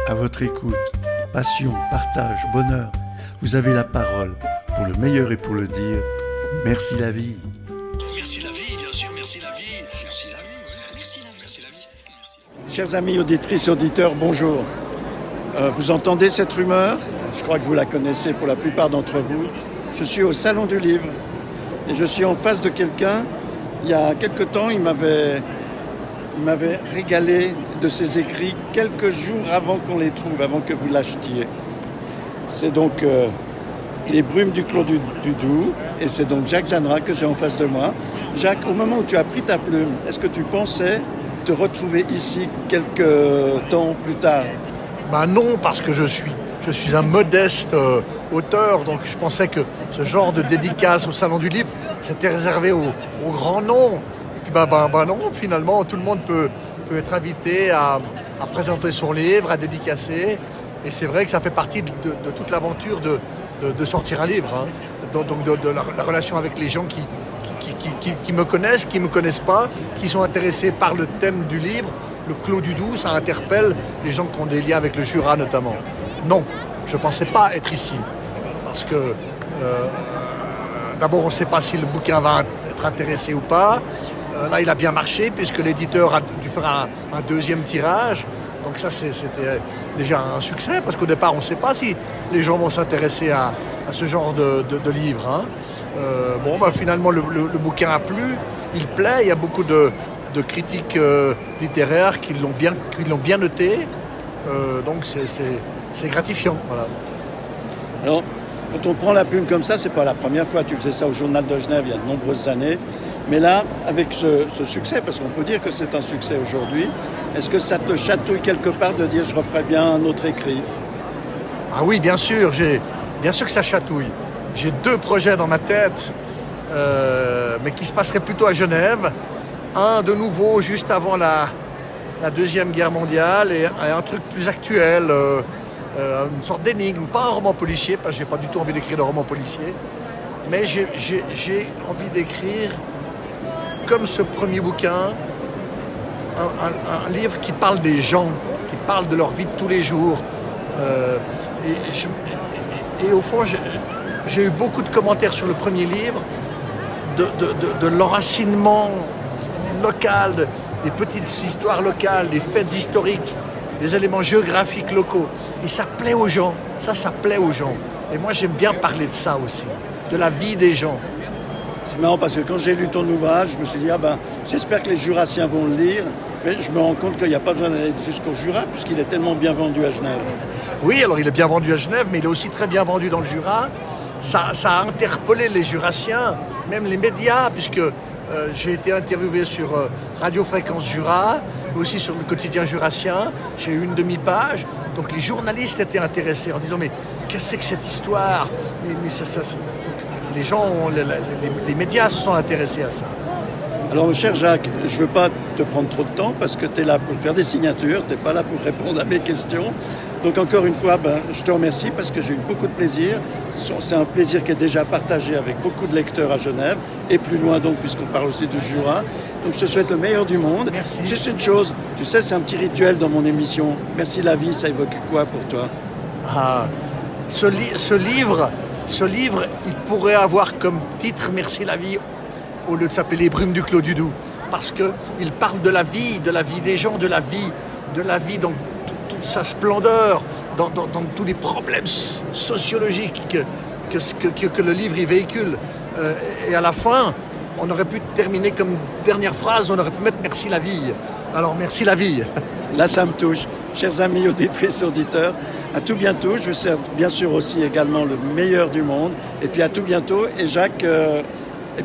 à votre écoute. Passion, partage, bonheur. Vous avez la parole pour le meilleur et pour le dire. Merci la vie. Merci la vie, bien sûr, merci la vie. Merci la vie, oui. Merci la vie. Merci la vie. Merci. Chers amis auditrices et auditeurs, bonjour. Vous entendez cette rumeur? Je crois que vous la connaissez pour la plupart d'entre vous. Je suis au Salon du Livre et je suis en face de quelqu'un. Il y a quelque temps, il m'avait régalé de ses écrits quelques jours avant qu'on les trouve, avant que vous l'achetiez. C'est donc Les Brumes du Clos du Doubs et c'est donc Jacques Jeanneret que j'ai en face de moi. Jacques, au moment où tu as pris ta plume, est-ce que tu pensais te retrouver ici quelques temps plus tard? Non, parce que je suis un modeste auteur, donc je pensais que ce genre de dédicace au Salon du Livre, c'était réservé aux grands noms. Et puis non, finalement, tout le monde peut être invité à présenter son livre, à dédicacer. Et c'est vrai que ça fait partie de toute l'aventure de sortir un livre. Hein. Donc de la relation avec les gens qui me connaissent, qui ne me connaissent pas, qui sont intéressés par le thème du livre. Le Clos du Doubs, ça interpelle les gens qui ont des liens avec le Jura notamment. Non, je ne pensais pas être ici. Parce que d'abord, on ne sait pas si le bouquin va être intéressé ou pas. Là, il a bien marché puisque l'éditeur a dû faire un deuxième tirage. Donc ça, c'était déjà un succès parce qu'au départ, on ne sait pas si les gens vont s'intéresser à ce genre de livre. Hein. Finalement, le bouquin a plu, il plaît. Il y a beaucoup de critiques littéraires qui l'ont bien noté. Donc c'est gratifiant. Voilà. Alors, quand on prend la plume comme ça, c'est pas la première fois. Tu faisais ça au Journal de Genève il y a de nombreuses années. Mais là, avec ce succès, parce qu'on peut dire que c'est un succès aujourd'hui, est-ce que ça te chatouille quelque part de dire je referais bien un autre écrit? Ah oui, bien sûr. Bien sûr que ça chatouille. J'ai 2 projets dans ma tête, mais qui se passeraient plutôt à Genève. Un de nouveau juste avant la Deuxième Guerre mondiale et un truc plus actuel, une sorte d'énigme, pas un roman policier, parce que j'ai pas du tout envie d'écrire de roman policier, mais j'ai envie d'écrire, comme ce premier bouquin, un livre qui parle des gens, qui parle de leur vie de tous les jours. Et au fond, j'ai eu beaucoup de commentaires sur le premier livre, de l'enracinement local, des petites histoires locales, des faits historiques, des éléments géographiques locaux. Et ça plaît aux gens, ça plaît aux gens. Et moi, j'aime bien parler de ça aussi, de la vie des gens. C'est marrant parce que quand j'ai lu ton ouvrage, je me suis dit, j'espère que les Jurassiens vont le lire, mais je me rends compte qu'il n'y a pas besoin d'aller jusqu'au Jura, puisqu'il est tellement bien vendu à Genève. Oui, alors il est bien vendu à Genève, mais il est aussi très bien vendu dans le Jura. Ça a interpellé les Jurassiens, même les médias, puisque j'ai été interviewé sur Radio Fréquence Jura, mais aussi sur le quotidien jurassien. J'ai eu une demi-page. Donc les journalistes étaient intéressés en disant « Mais qu'est-ce que c'est que cette histoire ?» Mais les gens, les médias se sont intéressés à ça. Alors, mon cher Jacques, je ne veux pas te prendre trop de temps parce que tu es là pour faire des signatures, tu n'es pas là pour répondre à mes questions. Donc, encore une fois, je te remercie parce que j'ai eu beaucoup de plaisir. C'est un plaisir qui est déjà partagé avec beaucoup de lecteurs à Genève et plus loin, donc, puisqu'on parle aussi du Jura. Donc, je te souhaite le meilleur du monde. Merci. Juste une chose, tu sais, c'est un petit rituel dans mon émission. Merci la vie, ça évoque quoi pour toi? Ce livre, il pourrait avoir comme titre « Merci la vie » au lieu de s'appeler « Les Brumes du Clos du Doubs » parce qu'il parle de la vie des gens, de la vie dans toute sa splendeur, dans tous les problèmes sociologiques que le livre y véhicule. Et à la fin, on aurait pu terminer comme dernière phrase, on aurait pu mettre « Merci la vie ». Alors, merci la vie. Là, ça me touche. Chers amis auditrices et auditeurs, à tout bientôt. Je vous souhaite bien sûr aussi également le meilleur du monde. Et puis à tout bientôt. Et Jacques,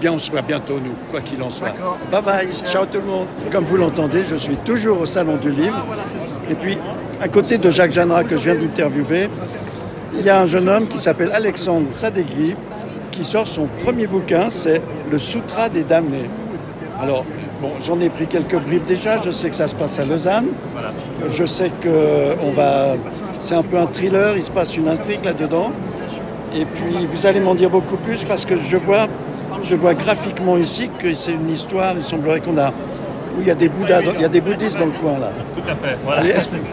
on se voit bientôt, nous, quoi qu'il en soit. D'accord. Bye bye. Ciao tout le monde. Comme vous l'entendez, je suis toujours au Salon du Livre. Et puis, à côté de Jacques Jeanneret que je viens d'interviewer, il y a un jeune homme qui s'appelle Alexandre Sadeghi qui sort son premier bouquin, c'est Le Sutra des damnés. Alors, j'en ai pris quelques bribes déjà. Je sais que ça se passe à Lausanne. Je sais que c'est un peu un thriller. Il se passe une intrigue là-dedans. Et puis, vous allez m'en dire beaucoup plus parce que je vois graphiquement ici que c'est une histoire. Il semblerait qu'on a où il y a des Bouddhas, il y a des bouddhistes dans le coin là. Tout à fait. Voilà.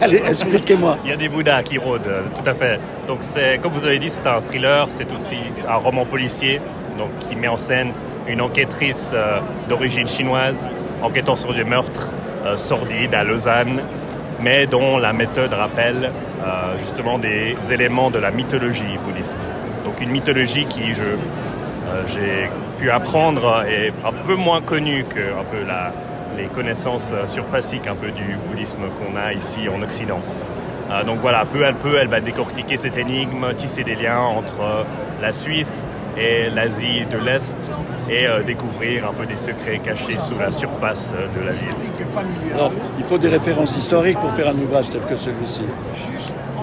Allez, expliquez-moi. Il y a des Bouddhas qui rôdent, tout à fait. Donc c'est, comme vous avez dit, c'est un thriller, c'est aussi un roman policier, donc qui met en scène une enquêtrice d'origine chinoise enquêtant sur des meurtres sordides à Lausanne, mais dont la méthode rappelle justement des éléments de la mythologie bouddhiste. Donc une mythologie qui, j'ai pu apprendre est un peu moins connue que un peu les connaissances surfaciques un peu du bouddhisme qu'on a ici en Occident. Donc voilà, peu à peu, elle va décortiquer cette énigme, tisser des liens entre la Suisse et l'Asie de l'Est et découvrir un peu des secrets cachés sous la surface de la ville. Alors, il faut des références historiques pour faire un ouvrage tel que celui-ci.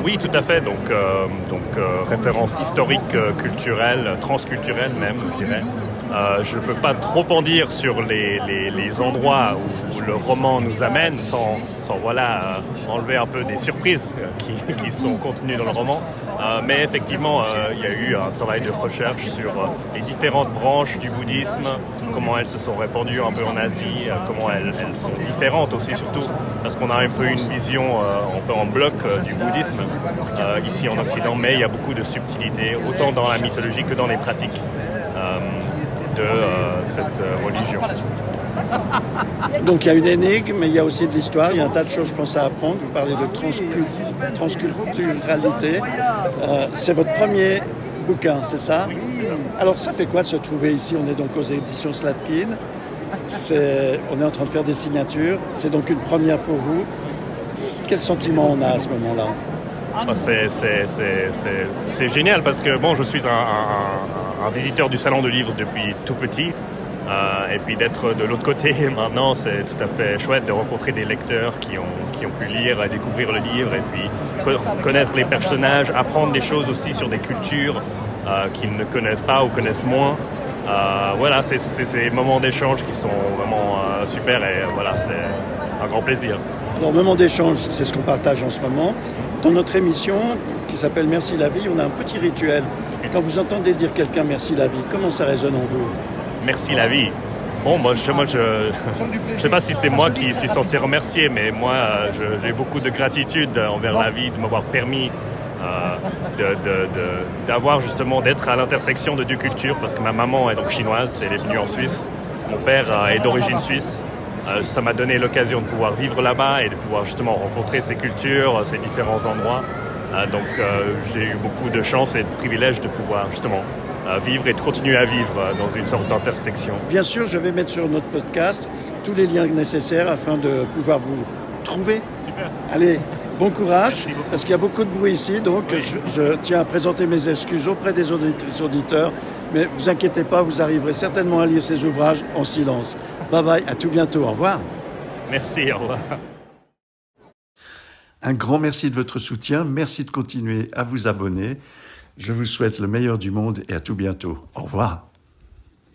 Oui, tout à fait. Donc références historiques, culturelles, transculturelles même, je dirais. Je ne peux pas trop en dire sur les endroits où le roman nous amène sans voilà, enlever un peu des surprises qui sont contenues dans le roman. Mais effectivement, il y a eu un travail de recherche sur les différentes branches du bouddhisme, comment elles se sont répandues un peu en Asie, comment elles sont différentes aussi surtout, parce qu'on a un peu une vision un peu en bloc du bouddhisme ici en Occident, mais il y a beaucoup de subtilités, autant dans la mythologie que dans les pratiques de cette religion. Donc il y a une énigme, mais il y a aussi de l'histoire, il y a un tas de choses, je pense, à apprendre. Vous parlez de transculturalité. C'est votre premier bouquin, c'est ça? Alors ça fait quoi de se trouver ici? On est donc aux éditions Slatkin. On est en train de faire des signatures. C'est donc une première pour vous. Quel sentiment on a à ce moment-là? C'est génial parce que bon, je suis un visiteur du salon de livre depuis tout petit. Et puis d'être de l'autre côté maintenant, c'est tout à fait chouette de rencontrer des lecteurs qui ont pu lire et découvrir le livre et puis connaître les personnages, apprendre des choses aussi sur des cultures qu'ils ne connaissent pas ou connaissent moins. Voilà, c'est ces moments d'échange qui sont vraiment super et voilà, c'est un grand plaisir. Alors, moment d'échange, c'est ce qu'on partage en ce moment. Dans notre émission qui s'appelle Merci la vie, on a un petit rituel. Quand vous entendez dire quelqu'un merci la vie, comment ça résonne en vous? Merci la vie. Bon, moi, je sais pas si c'est moi qui suis censé remercier, mais moi, j'ai beaucoup de gratitude envers la vie de m'avoir permis d'avoir justement d'être à l'intersection de deux cultures, parce que ma maman est donc chinoise, elle est venue en Suisse. Mon père est d'origine suisse. Ça m'a donné l'occasion de pouvoir vivre là-bas et de pouvoir justement rencontrer ces cultures, ces différents endroits. Donc j'ai eu beaucoup de chance et de privilèges de pouvoir justement vivre et de continuer à vivre dans une sorte d'intersection. Bien sûr, je vais mettre sur notre podcast tous les liens nécessaires afin de pouvoir vous trouver. Super. Allez, bon courage, parce qu'il y a beaucoup de bruit ici, donc oui. je tiens à présenter mes excuses auprès des auditeurs, mais vous inquiétez pas, vous arriverez certainement à lire ces ouvrages en silence. Bye bye, à tout bientôt, au revoir. Merci, au revoir. Un grand merci de votre soutien, merci de continuer à vous abonner. Je vous souhaite le meilleur du monde et à tout bientôt. Au revoir.